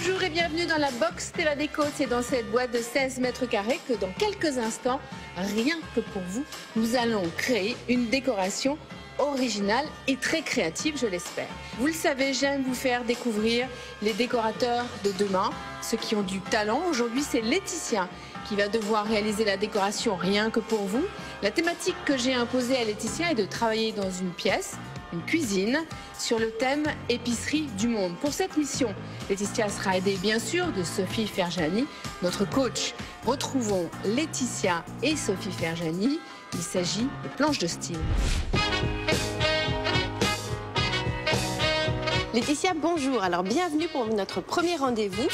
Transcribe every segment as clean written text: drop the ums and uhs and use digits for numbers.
Bonjour et bienvenue dans la box de la déco. C'est dans cette boîte de 16 mètres carrés que dans quelques instants, rien que pour vous, nous allons créer une décoration originale et très créative, je l'espère. Vous le savez, j'aime vous faire découvrir les décorateurs de demain, ceux qui ont du talent. Aujourd'hui, c'est Laetitia qui va devoir réaliser la décoration rien que pour vous. La thématique que j'ai imposée à Laetitia est de travailler dans une pièce, une cuisine, sur le thème épicerie du monde. Pour cette mission, Laetitia sera aidée bien sûr de Sophie Ferjani, notre coach. Retrouvons Laetitia et Sophie Ferjani. Il s'agit de planches de style. Laetitia, bonjour. Alors, bienvenue pour notre premier rendez-vous.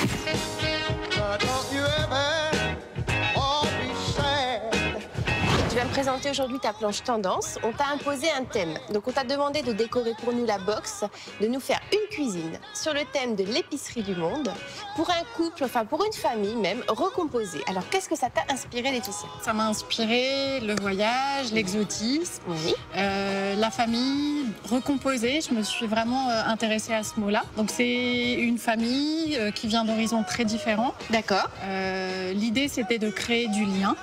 Tu vas me présenter aujourd'hui ta planche tendance. On t'a imposé un thème. Donc, on t'a demandé de décorer pour nous la box, de nous faire une cuisine sur le thème de l'épicerie du monde pour un couple, enfin pour une famille même, recomposée. Alors, qu'est-ce que ça t'a inspiré, Laetitia? Ça m'a inspiré le voyage, l'exotisme, Oui. la famille recomposée. Je me suis vraiment intéressée à ce mot-là. Donc, c'est une famille qui vient d'horizons très différents. D'accord. L'idée, c'était de créer du lien.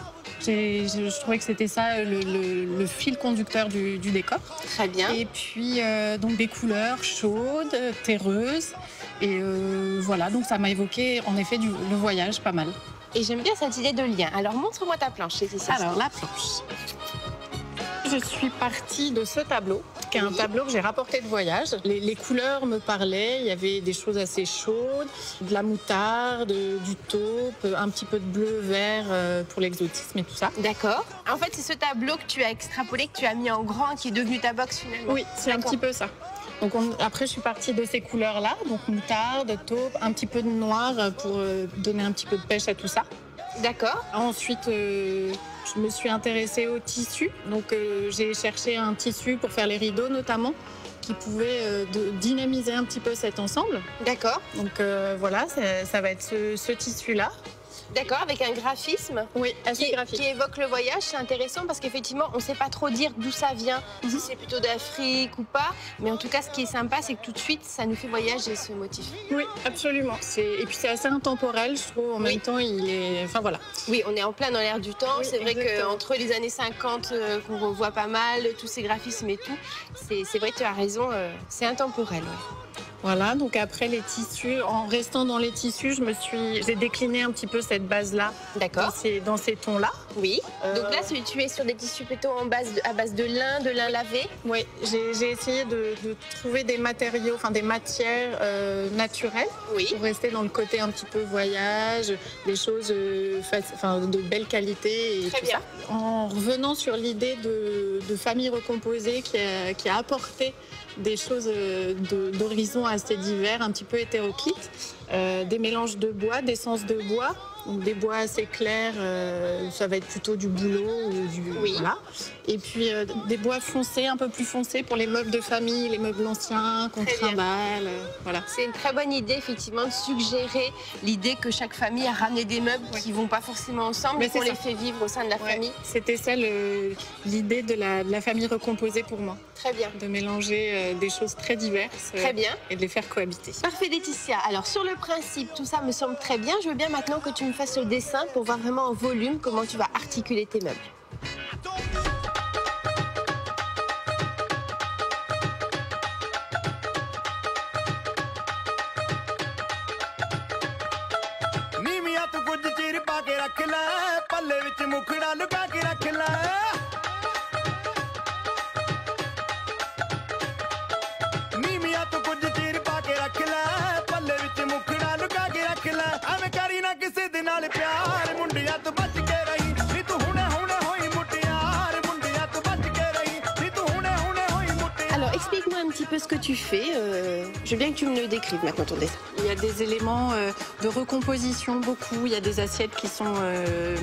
Je trouvais que c'était ça le fil conducteur du décor. Très bien. Et puis donc des couleurs chaudes, terreuses. Et voilà, donc ça m'a évoqué en effet le voyage pas mal. Et j'aime bien cette idée de lien. Alors, montre-moi ta planche, Laetitia. Alors la planche. Je suis partie de ce tableau, qui est un tableau que j'ai rapporté de voyage. Les couleurs me parlaient, il y avait des choses assez chaudes, de la moutarde, du taupe, un petit peu de bleu, vert pour l'exotisme et tout ça. D'accord. En fait, c'est ce tableau que tu as extrapolé, que tu as mis en grand, qui est devenu ta box finalement. Oui, c'est un petit peu ça. Donc après, je suis partie de ces couleurs-là, donc moutarde, taupe, un petit peu de noir pour donner un petit peu de pêche à tout ça. D'accord. Ensuite, je me suis intéressée au tissu. Donc, j'ai cherché un tissu pour faire les rideaux, notamment, qui pouvait dynamiser un petit peu cet ensemble. D'accord. Donc, voilà, ça va être ce tissu-là. D'accord, avec un graphisme. Oui, assez graphique. Qui évoque le voyage. C'est intéressant parce qu'effectivement, on ne sait pas trop dire d'où ça vient, si c'est plutôt d'Afrique ou pas. Mais en tout cas, ce qui est sympa, c'est que tout de suite, ça nous fait voyager ce motif. Oui, absolument. Et puis, c'est assez intemporel, je trouve. En même temps, il est... Enfin, voilà. Oui, on est en plein dans l'air du temps. Oui, c'est vrai exactement. qu'entre les années 50, qu'on revoit pas mal, tous ces graphismes et tout, c'est vrai que tu as raison, c'est intemporel. Ouais. Voilà, donc après les tissus, en restant dans les tissus, j'ai décliné un petit peu cette base-là. D'accord. Dans ces tons-là. Oui. Donc là, tu es sur des tissus plutôt à base de lin lavé. Oui, j'ai essayé de trouver des matériaux, enfin des matières naturelles. Oui. Pour rester dans le côté un petit peu voyage, des choses de belle qualité et Très tout bien. ça. En revenant sur l'idée de famille recomposée qui a apporté des choses d'horizons assez divers, un petit peu hétéroclites, des mélanges de bois, d'essence de bois, donc des bois assez clairs, ça va être plutôt du bouleau ou du voilà. Et puis des bois foncés, un peu plus foncés pour les meubles de famille, les meubles anciens qu'on trimballe, voilà. C'est une très bonne idée effectivement de suggérer l'idée que chaque famille a ramené des meubles qui vont pas forcément ensemble, mais qu'on les fait vivre au sein de la famille. C'était ça l'idée de la famille recomposée pour moi. Très bien. De mélanger des choses très diverses. Très bien. Et de les faire cohabiter. Parfait, Laetitia. Alors sur le principe, tout ça me semble très bien. Je veux bien maintenant que tu me fasses le dessin pour voir vraiment en volume comment tu vas articuler tes meubles. Alors, explique-moi un petit peu ce que tu fais. Je veux bien que tu me le décrives maintenant, ton dessin. Il y a des éléments de recomposition, beaucoup. Il y a des assiettes qui sont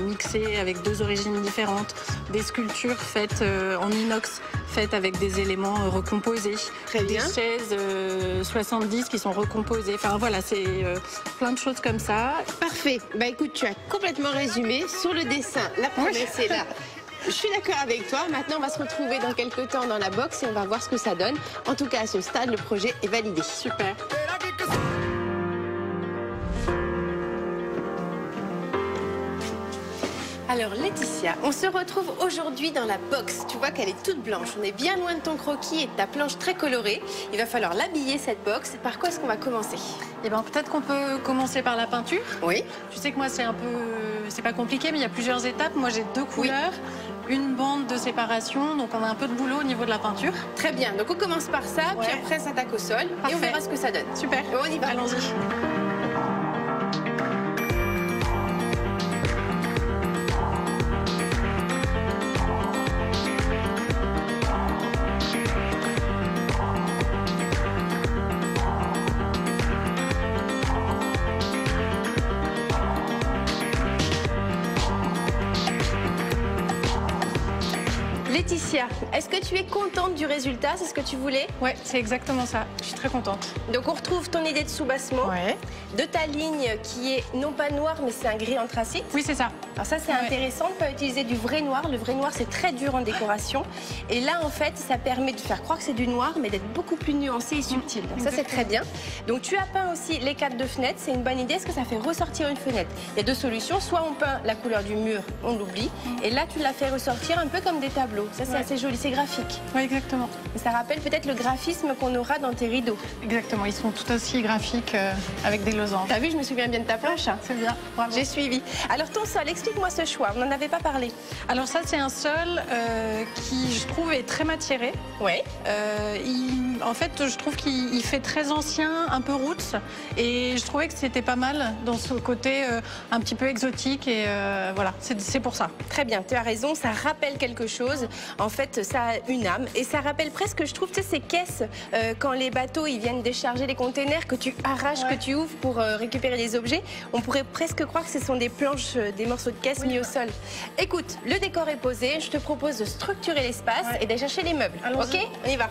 mixées avec deux origines différentes. Des sculptures faites en inox, faites avec des éléments recomposés. Très bien. Des chaises 70 qui sont recomposées. Enfin voilà, c'est plein de choses comme ça. Parfait. Bah écoute, tu as complètement résumé. Sur le dessin, la promesse est là. Je suis d'accord avec toi. Maintenant, on va se retrouver dans quelques temps dans la box et on va voir ce que ça donne. En tout cas, à ce stade, le projet est validé. Super. Alors Laetitia, on se retrouve aujourd'hui dans la box. Tu vois qu'elle est toute blanche. On est bien loin de ton croquis et de ta planche très colorée. Il va falloir l'habiller cette box. Par quoi est-ce qu'on va commencer? Eh ben, peut-être qu'on peut commencer par la peinture. Oui. Tu sais que moi c'est pas compliqué, mais il y a plusieurs étapes. Moi j'ai 2 couleurs, une bande de séparation, donc on a un peu de boulot au niveau de la peinture. Très bien, donc on commence par ça, puis après on s'attaque au sol. Parfait. Et on verra ce que ça donne. Super, Et on y va. Allons-y. Laetitia, est-ce que tu es contente du résultat? C'est ce que tu voulais? Ouais, c'est exactement ça. Je suis très contente. Donc on retrouve ton idée de soubassement, de ta ligne qui est non pas noire mais c'est un gris anthracite. Oui, c'est ça. Alors ça c'est intéressant, on peut utiliser du vrai noir. Le vrai noir c'est très dur en décoration. Et là en fait ça permet de faire croire que c'est du noir mais d'être beaucoup plus nuancé et subtil. Donc ça c'est très bien. Donc tu as peint aussi les cadres de fenêtres, c'est une bonne idée. Est-ce que ça fait ressortir une fenêtre? Il y a 2 solutions, soit on peint la couleur du mur, on l'oublie. Et là tu l'as fait ressortir un peu comme des tableaux. Ça c'est assez joli, c'est graphique. Oui, exactement. Et ça rappelle peut-être le graphisme qu'on aura dans tes rideaux. Exactement, ils sont tout aussi graphiques avec des losanges. T'as vu, je me souviens bien de ta planche. C'est bien, bravo. J'ai suivi. Alors ton sol, explique-moi ce choix, on n'en avait pas parlé. Alors ça, c'est un sol qui, je trouve, est très matiéré. Oui. En fait, je trouve qu'il fait très ancien, un peu roots. Et je trouvais que c'était pas mal dans ce côté un petit peu exotique. Et voilà, c'est pour ça. Très bien, tu as raison, ça rappelle quelque chose. En fait, ça a une âme. Et ça rappelle presque, je trouve, tu sais, ces caisses, quand les bateaux ils viennent décharger les containers, que tu arraches, que tu ouvres pour récupérer des objets. On pourrait presque croire que ce sont des planches, des morceaux de caisse mis au sol. Écoute, le décor est posé. Je te propose de structurer l'espace et d'aller chercher les meubles. Ok, on y va.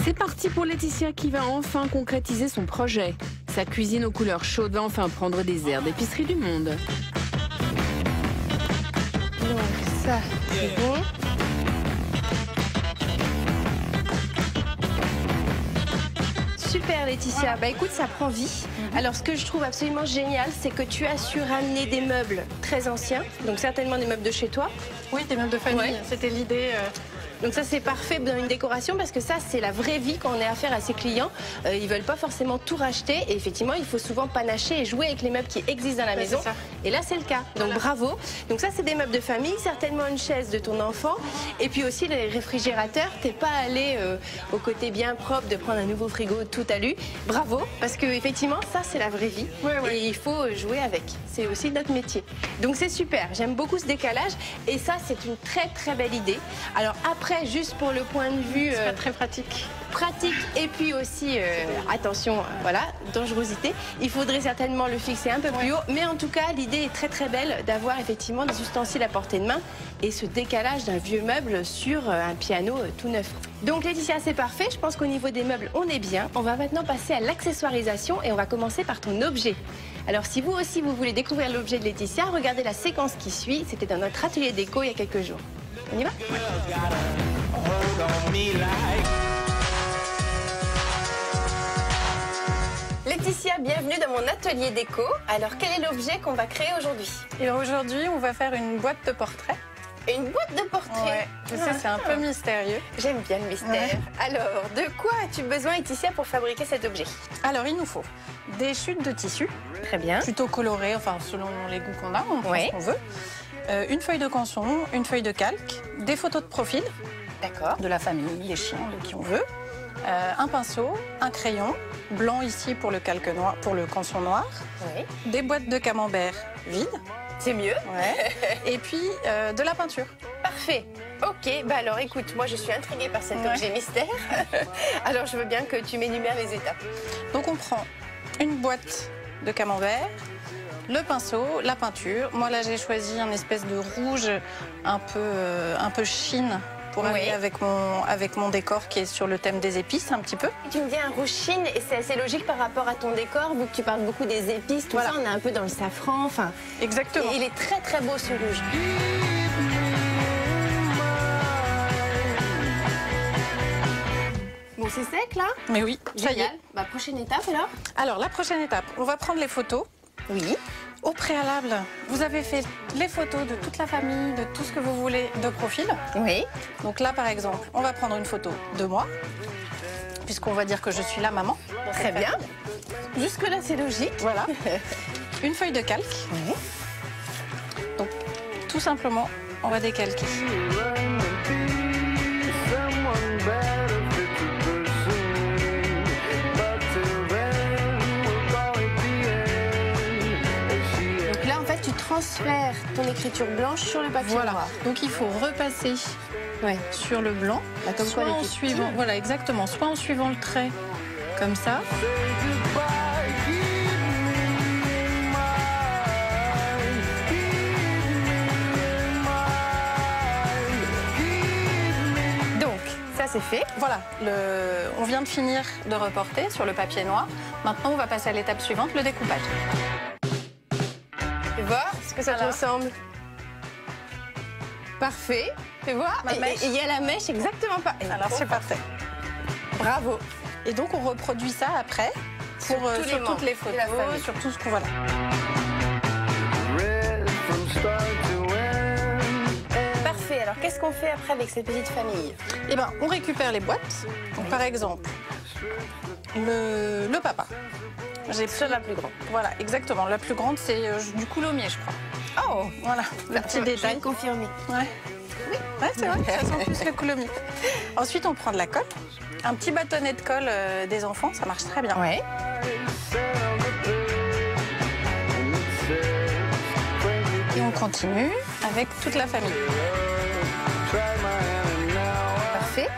C'est parti pour Laetitia qui va enfin concrétiser son projet. Sa cuisine aux couleurs chaudes va enfin prendre des airs d'épicerie du monde. Donc ça, c'est bon. Super Laetitia, bah écoute, ça prend vie. Alors ce que je trouve absolument génial, c'est que tu as su ramener des meubles très anciens, donc certainement des meubles de chez toi. Oui, des meubles de famille, c'était l'idée. Donc ça c'est parfait dans une décoration parce que ça c'est la vraie vie quand on est affaire à ses clients. Ils veulent pas forcément tout racheter et effectivement il faut souvent panacher et jouer avec les meubles qui existent dans la maison. Et là c'est le cas, donc bravo. Donc ça c'est des meubles de famille, certainement une chaise de ton enfant. Et puis aussi les réfrigérateurs, t'es pas allé au côté bien propre de prendre un nouveau frigo tout alu. Bravo, parce que effectivement ça c'est la vraie vie et il faut jouer avec. C'est aussi notre métier. Donc c'est super, j'aime beaucoup ce décalage et ça c'est une très très belle idée. Alors après, juste pour le point de vue c'est pas très pratique. Pratique et puis aussi attention, voilà, dangerosité. Il faudrait certainement le fixer un peu plus haut, mais en tout cas l'idée est très très belle d'avoir effectivement des ustensiles à portée de main et ce décalage d'un vieux meuble sur un piano tout neuf. Donc Laetitia, c'est parfait. Je pense qu'au niveau des meubles, on est bien. On va maintenant passer à l'accessoirisation et on va commencer par ton objet. Alors si vous aussi vous voulez découvrir l'objet de Laetitia, regardez la séquence qui suit. C'était dans notre atelier déco il y a quelques jours. On y va? Laetitia, bienvenue dans mon atelier déco. Alors quel est l'objet qu'on va créer aujourd'hui? Et aujourd'hui, on va faire une boîte de portraits. Une boîte de portraits? Je sais, c'est un peu mystérieux. J'aime bien le mystère. Alors, de quoi as-tu besoin, Laetitia, pour fabriquer cet objet? Alors, il nous faut des chutes de tissu. Très bien. Plutôt colorées, enfin selon les goûts qu'on a, on prend ce qu'on veut. Une feuille de canson, une feuille de calque, des photos de profil. D'accord. De la famille, des chiens, de qui on veut. Un pinceau, un crayon, blanc ici pour le calque noir, pour le canson noir. Oui. Des boîtes de camembert vides. C'est mieux. Et puis de la peinture. Parfait. Ok, bah alors écoute, moi je suis intriguée par cet objet mystère. Alors je veux bien que tu m'énumères les étapes. Donc on prend une boîte de camembert, le pinceau, la peinture. Moi là j'ai choisi un espèce de rouge un peu chine pour aller avec mon décor qui est sur le thème des épices un petit peu. Tu me dis un rouge chine et c'est assez logique par rapport à ton décor, vu que tu parles beaucoup des épices, tout ça, on est un peu dans le safran, enfin. Exactement. Et il est très très beau ce rouge. Bon, c'est sec là? Mais oui, ça y est. Bah, prochaine étape alors? Alors la prochaine étape, on va prendre les photos. Oui. Au préalable, vous avez fait les photos de toute la famille, de tout ce que vous voulez de profil. Oui. Donc là, par exemple, on va prendre une photo de moi, puisqu'on va dire que je suis la maman. Très bien. Jusque-là, c'est logique. Voilà. Une feuille de calque. Oui. Donc, tout simplement, on va décalquer. Donc là, en fait, tu transfères ton écriture blanche sur le papier Voilà. noir. Donc, il faut repasser Ouais. sur le blanc, Bah, comme soit quoi, en elle était suivant, petite. voilà, exactement, soit en suivant le trait, comme ça. Donc, ça, c'est fait. Voilà, on vient de finir de reporter sur le papier noir. Maintenant, on va passer à l'étape suivante, le découpage. Tu vois ce que ça te Voilà. ressemble? Parfait. Tu vois? Ma mèche. Et il y a la mèche exactement pareil. Alors, c'est parfait. Bravo. Et donc, on reproduit ça après pour, Sur tous les sur membres toutes les de la photos, famille. sur tout ce qu'on... Voilà. Parfait. Alors, qu'est-ce qu'on fait après avec cette petite famille? Eh ben, on récupère les boîtes. Donc, par exemple, le papa. J'ai pris la plus grande. Voilà, exactement. La plus grande, c'est du coulommiers, je crois. Oh, Voilà, le petit détail. confirmé. Ouais. Oui, ouais, c'est vrai, ça sent plus le coulommiers. Ensuite, on prend de la colle. Un petit bâtonnet de colle des enfants, ça marche très bien. Ouais. Et on continue avec toute la famille. Parfait.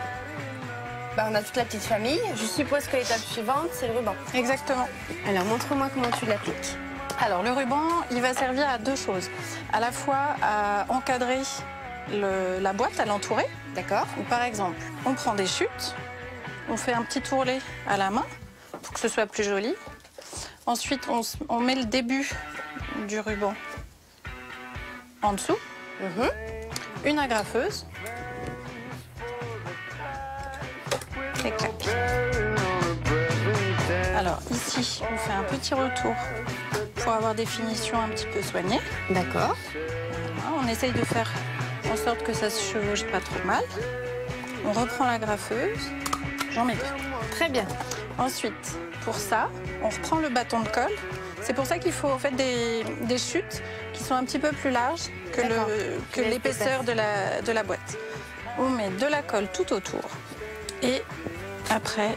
Bah, on a toute la petite famille. Je suppose que l'étape suivante, c'est le ruban. Exactement. Alors, montre-moi comment tu l'appliques. Alors, le ruban, il va servir à deux choses. À la fois à encadrer la boîte, à l'entourer. D'accord. Donc, par exemple, on prend des chutes, on fait un petit tourlet à la main pour que ce soit plus joli. Ensuite, on met le début du ruban en dessous. Une agrafeuse. Et clac. Alors ici, on fait un petit retour pour avoir des finitions un petit peu soignées. D'accord. Voilà, on essaye de faire en sorte que ça se chevauche pas trop mal. On reprend la graffeuse. J'en mets deux. Très bien. Ensuite, pour ça, on reprend le bâton de colle. C'est pour ça qu'il faut en fait des chutes qui sont un petit peu plus larges que D'accord. l'épaisseur de la boîte. On met de la colle tout autour et après,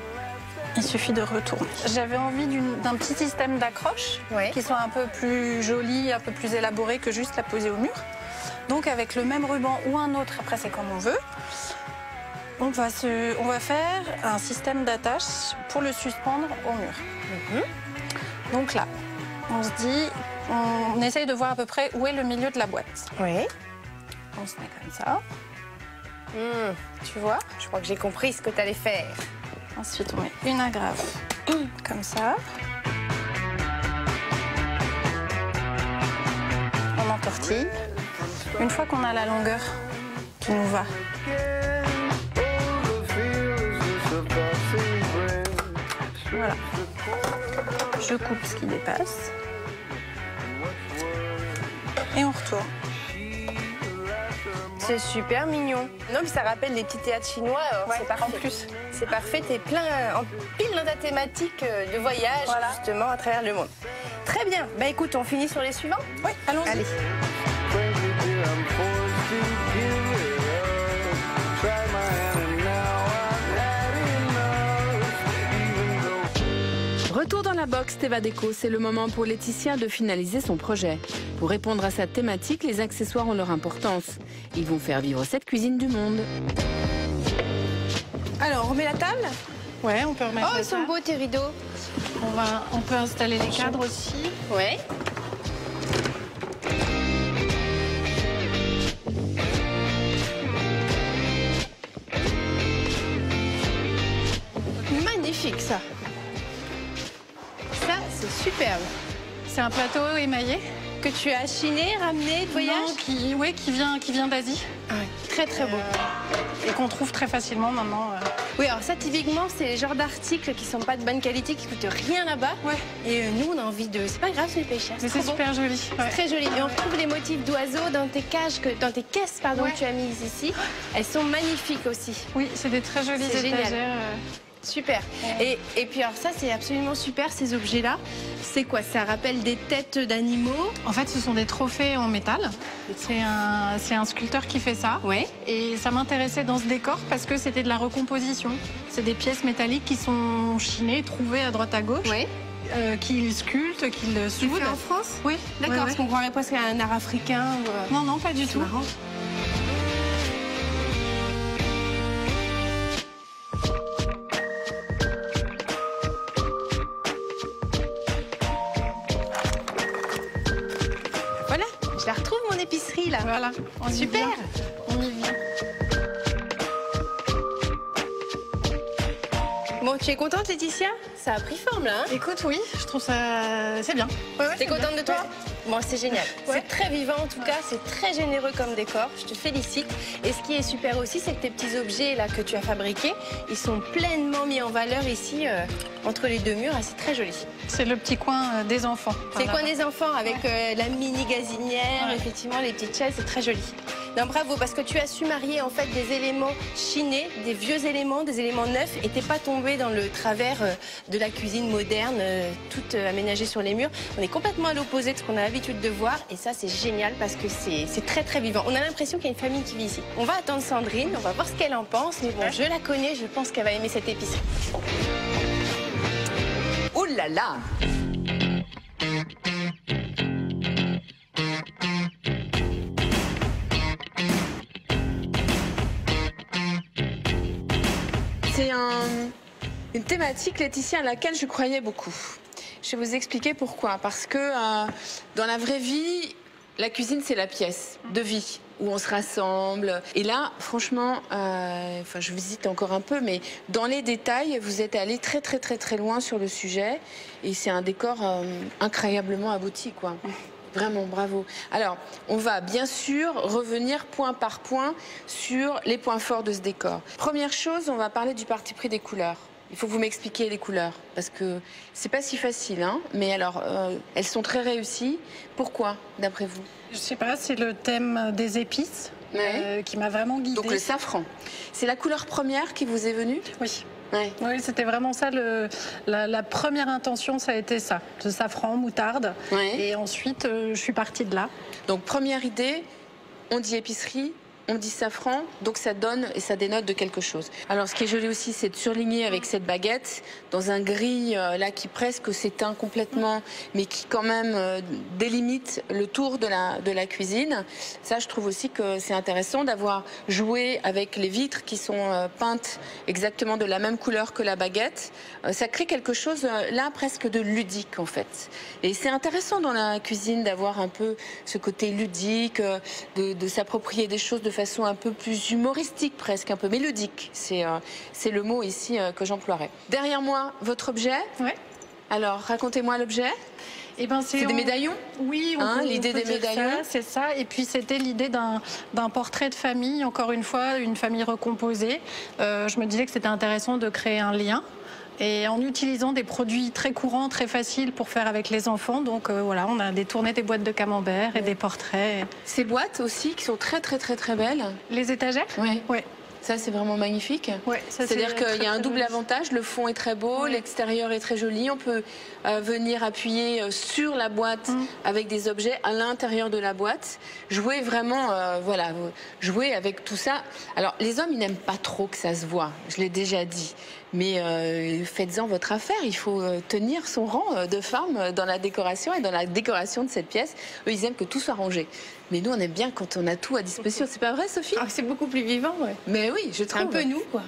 il suffit de retourner. J'avais envie d'un petit système d'accroche Ouais. qui soit un peu plus joli, un peu plus élaboré que juste la poser au mur. Donc avec le même ruban ou un autre, après c'est comme on veut, on va faire un système d'attache pour le suspendre au mur. Donc là, on se dit, on essaye de voir à peu près où est le milieu de la boîte. Oui. On se met comme ça, tu vois. Je crois que j'ai compris ce que tu allais faire. Ensuite, on met une agrafe comme ça. On entortille. Une fois qu'on a la longueur qui nous va, voilà. Je coupe ce qui dépasse. Et on retourne. C'est super mignon. Non, mais ça rappelle des petits théâtres chinois. Ouais, c'est parfait. en plus. C'est parfait. T'es en pile dans ta thématique de voyage, Voilà. justement, à travers le monde. Très bien. Bah écoute, on finit sur les suivants. Oui, allons-y. Allez. Retour dans la box Teva Déco, c'est le moment pour Laetitia de finaliser son projet. Pour répondre à sa thématique, les accessoires ont leur importance. Ils vont faire vivre cette cuisine du monde. Alors, on remet la table. Ouais, on peut remettre Oh, le ils sont tas. beaux tes rideaux. On peut installer les cadres aussi. Ouais. Magnifique ça. Ça, c'est superbe. C'est un plateau émaillé. Que tu as chiné, ramené de voyage. Non, qui vient d'Asie. Ah ouais. Très très beau. Et qu'on trouve très facilement maintenant. Oui, alors ça, typiquement, c'est les genres d'articles qui sont pas de bonne qualité, qui coûtent rien là-bas. Ouais. Et nous, on a envie de... C'est pas grave, c'est pêché. Mais c'est super joli. Ouais. Très joli. Et on retrouve les motifs d'oiseaux dans tes cages, dans tes caisses, pardon, Ouais. que tu as mises ici. Elles sont magnifiques aussi. Oui, c'est des très jolies C'est génial. étagères. Super. Et puis alors ça, c'est absolument super, ces objets-là. C'est quoi? Ça rappelle des têtes d'animaux? En fait, ce sont des trophées en métal. C'est un sculpteur qui fait ça. Ouais. Et ça m'intéressait dans ce décor parce que c'était de la recomposition. C'est des pièces métalliques qui sont chinées, trouvées à droite à gauche, Ouais. qu'il sculpte, qu'il Tu le soude. fais en France? Oui, D'accord, ouais, parce qu'on croirait presque à un art africain. Ou, Non, non, pas du tout. marrant. Voilà, je la retrouve mon épicerie là. Voilà, on y Super. vient. On y vient. Bon, tu es contente Laetitia? Ça a pris forme là, hein? Écoute, oui, je trouve ça... c'est bien. Ouais, ouais, T'es c'est contente bien. de toi? Bon, c'est génial. Ouais. C'est très vivant en tout cas, c'est très généreux comme décor. Je te félicite. Et ce qui est super aussi, c'est que tes petits objets là que tu as fabriqués, ils sont pleinement mis en valeur ici entre les deux murs. Et c'est très joli. C'est le petit coin des enfants. C'est le Voilà. coin des enfants avec la mini gazinière, Ouais. effectivement les petites chaises, c'est très joli. Non, bravo, parce que tu as su marier en fait des éléments chinés, des vieux éléments, des éléments neufs, et t'es pas tombé dans le travers de la cuisine moderne, toute aménagée sur les murs. On est complètement à l'opposé de ce qu'on a l'habitude de voir, et ça c'est génial parce que c'est très très vivant. On a l'impression qu'il y a une famille qui vit ici. On va attendre Sandrine, on va voir ce qu'elle en pense, mais bon, je la connais, je pense qu'elle va aimer cette épicerie. Oh là là! C'est une thématique, Laetitia, à laquelle je croyais beaucoup. Je vais vous expliquer pourquoi. Parce que dans la vraie vie, la cuisine, c'est la pièce de vie où on se rassemble. Et là, franchement, je visite encore un peu, mais dans les détails, vous êtes allé très, très, très, très loin sur le sujet. Et c'est un décor incroyablement abouti, quoi. Vraiment, bravo. Alors, on va bien sûr revenir point par point sur les points forts de ce décor. Première chose, on va parler du parti pris des couleurs. Il faut que vous m'expliquiez les couleurs, parce que c'est pas si facile, hein. Mais alors, elles sont très réussies. Pourquoi, d'après vous? Je sais pas, c'est le thème des épices qui m'a vraiment guidée. Donc le safran. C'est la couleur première qui vous est venue? Oui. Ouais. Oui, c'était vraiment ça. La première intention, ça a été ça. Le safran, moutarde. Ouais. Et ensuite, je suis partie de là. Donc première idée, on dit épicerie, on dit safran, donc ça donne et ça dénote de quelque chose. Alors ce qui est joli aussi, c'est de surligner avec cette baguette dans un gris là qui presque s'éteint complètement, mais qui quand même délimite le tour de la cuisine. Ça, je trouve aussi que c'est intéressant d'avoir joué avec les vitres qui sont peintes exactement de la même couleur que la baguette. Ça crée quelque chose là presque de ludique en fait. Et c'est intéressant dans la cuisine d'avoir un peu ce côté ludique, de s'approprier des choses de façon un peu plus humoristique presque, un peu mélodique. C'est le mot ici que j'emploierais. Derrière moi, votre objet. Ouais. Alors, racontez-moi l'objet. Eh ben, C'est des médaillons? Oui, L'idée des médaillons. c'est ça. Et puis c'était l'idée d'un portrait de famille, encore une fois, une famille recomposée. Je me disais que c'était intéressant de créer un lien. Et en utilisant des produits très courants, très faciles pour faire avec les enfants. Donc voilà, on a détourné des boîtes de camembert et des portraits. Ces boîtes aussi qui sont très très très très belles. Les étagères? Oui. Ouais. Ça, c'est vraiment magnifique. Ouais, ça, C'est-à-dire c'est qu'il très, y a un très double joli. avantage. Le fond est très beau, Oui. l'extérieur est très joli. On peut venir appuyer sur la boîte avec des objets à l'intérieur de la boîte. Jouer vraiment, jouer avec tout ça. Alors, les hommes, ils n'aiment pas trop que ça se voit. Je l'ai déjà dit. Mais faites-en votre affaire. Il faut tenir son rang de femme dans la décoration et dans la décoration de cette pièce. Eux, ils aiment que tout soit rangé. Mais nous, on aime bien quand on a tout à disposition. C'est pas vrai, Sophie? Ah, c'est beaucoup plus vivant, ouais. Mais oui, je C'est trouve. un peu nous, quoi.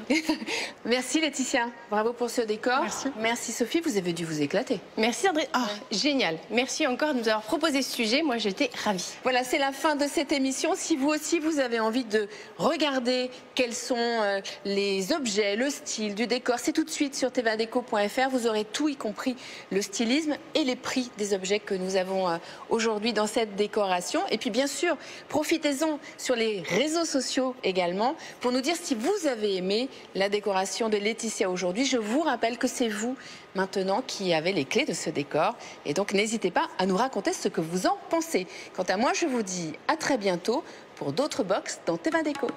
Merci Laetitia, bravo pour ce décor. Merci. Merci Sophie, vous avez dû vous éclater. Merci André. Ah, génial. Merci encore de nous avoir proposé ce sujet. Moi, j'étais ravie. Voilà, c'est la fin de cette émission. Si vous aussi, vous avez envie de regarder quels sont les objets, le style du décor, c'est tout de suite sur tvadeco.fr. Vous aurez tout, y compris le stylisme et les prix des objets que nous avons aujourd'hui dans cette décoration. Et puis bien sûr, sûr, profitez-en sur les réseaux sociaux également pour nous dire si vous avez aimé la décoration de Laetitia aujourd'hui. Je vous rappelle que c'est vous maintenant qui avez les clés de ce décor et donc n'hésitez pas à nous raconter ce que vous en pensez. Quant à moi, je vous dis à très bientôt pour d'autres box dans Théma Déco.